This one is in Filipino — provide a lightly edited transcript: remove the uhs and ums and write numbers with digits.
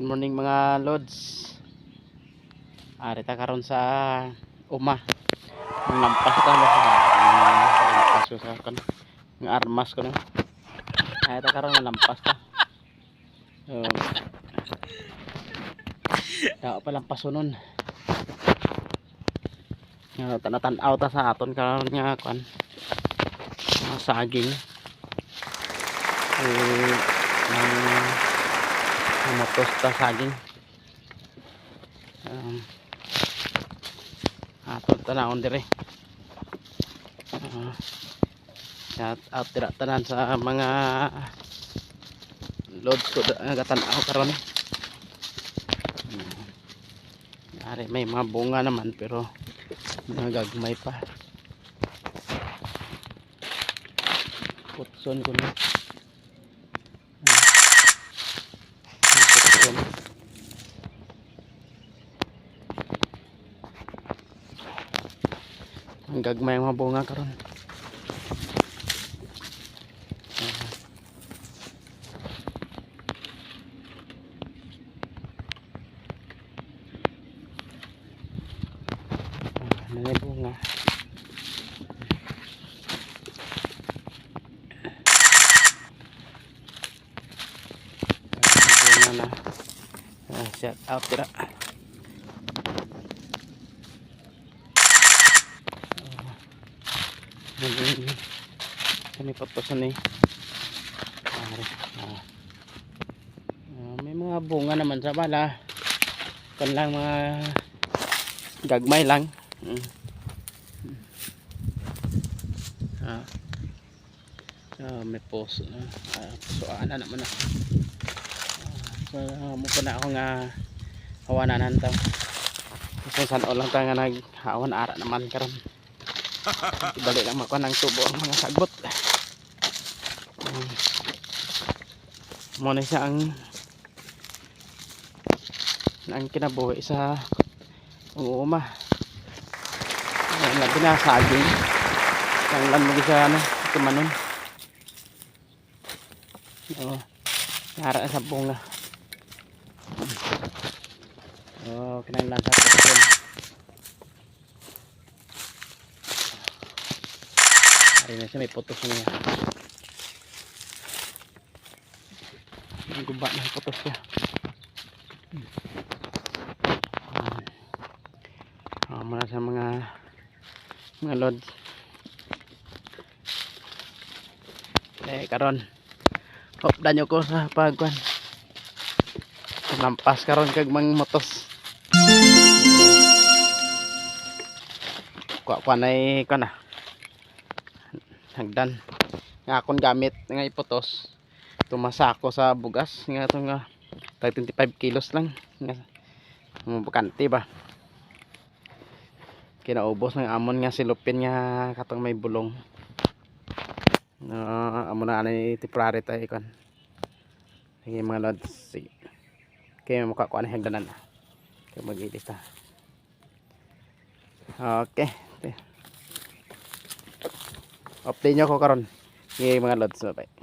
Good morning mga lods. Ari ta karon sa uma. Ang lampas ta mo sa lampas ko sa kan. Ng armas ko na. Ari ta karon ng lampas ta. Daw pa lampas nun. Tan-aw ta sa aton karon nga kan. Saging. Motos ta saging. Ato tanawon dire. Shout out tira tanan sa mga loads ko gatan-aw karon. Ari may mga bunga naman pero nagagmay pa. Putson ko na. Ang gagmay mga bunga karon. May bunga. Bunga na. Shout out tira. Kami patusan eh. May mga bunga naman sa bala. Kan lang mga gagmay lang. May poso na. Pusoana naman na. So mo pa na ako nga hawananan taw. Kasi saan lang tayo nga naghawan ara naman karon. Dali lang makuha ng tubo ang mga sagbot. Muna siya ang kinabuhi sa uma. Labi na saging. Ang lan mo siya tumanon. Nara sa bunga. Kinanglan sa putson. Ari na siya may putos niya. Ang guba ng putos niya. Muna sa mga lods. Karon hopdan nyo ko sa pagkuan. Lampas karon kag mang motos. Kuan ay kana. Hagdan. Nga akong gamit nga iputos. Tumasako sa bugas nga ito nga 25 kilos lang. Nga bakante ba. Kinaubos ng amon nga silupin nga katong may bulong. Amo na ani temporary tayo kan. Sige mga lods. Sige. Okay, makakuha na hagdanan. Okay, mag-ilis ta. Okay. Update nyo ko karon. Sige mga lods. Bye.